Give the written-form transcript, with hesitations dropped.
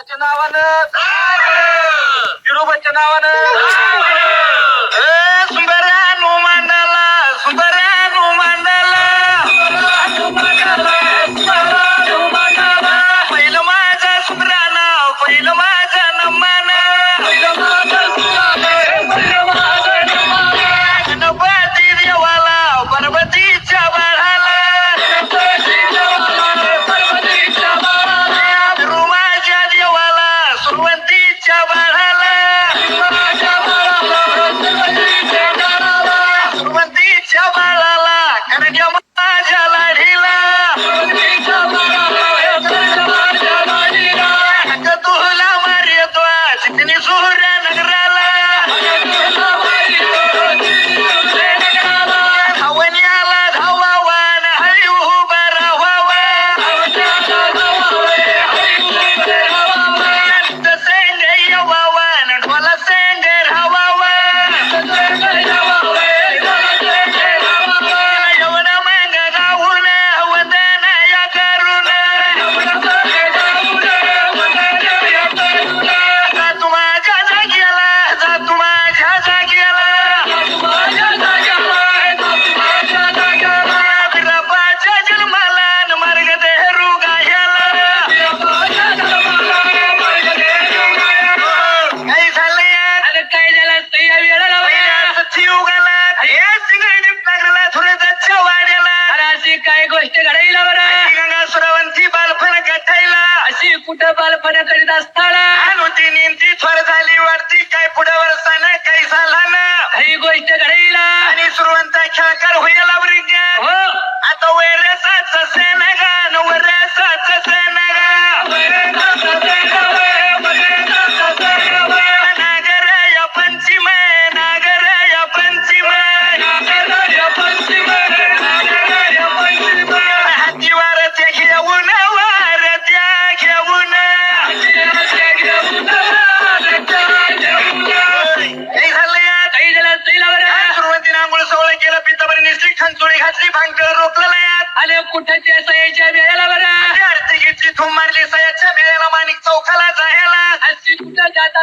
विठोबाच्या नावानं विठोबाच्या नावानं सुंदरानो मांडाला सुंदरानो मांडाला पहिलं माझा सुंदरा नाव पहिलं माझा नमान गणपती देवाला पार्वतीच्या बाळाला माझ्या देवाला सुरवंतीच्या बाळाला सुरवंतीच्या बाळाला करण्या माझ्या लाढीला तुला मारितो चितनी सुहऱ्या नगराला धावण्याला धावावान हळी उभा राहावा सेंग येवावान ढोला सेंग राहावा यवन मंग गाऊन वंदन या करून जा तू माझ्या जाग्याला जा तू माझ्या जाग्याला बिराबाच्या जन्माला न मार्ग देहरू गायला काही झालं यार अरे काय झालं असतं या वेळेला बघा. उगाला हे सिंगडी नगरला थोड्याच्या वाड्याला अरे अशी काय गोष्ट घडायला बरं गंगा सुरवंती बालपण गठायला अशी कुठं बालपणा करीत असताना होती नेमकी थोर झाली वाढती काय पुढे वर्षानं काही झाला ना ही गोष्ट घडायला आणि सुरवंता खेळकर होईला विज्ञान हो आता वैरसाच सेनगा वैरसाच सेनगा नागर या पंचिम नागर या पंचिम हातीवार त्या घेऊन वार त्या घेऊन काही झालं यार काही झालं असतं या बरं सुरुवातीला आंघोळ सोहळा केला पिताबरी निसली खंचोळी घातली भांगकर रोखलं यार अरे कुठच्या सयाच्या वेळेला बरं आरती घेतली थुम मारली सयाच्या मेळ्याला माणिक चौकाला जायला अशी कुठं जातात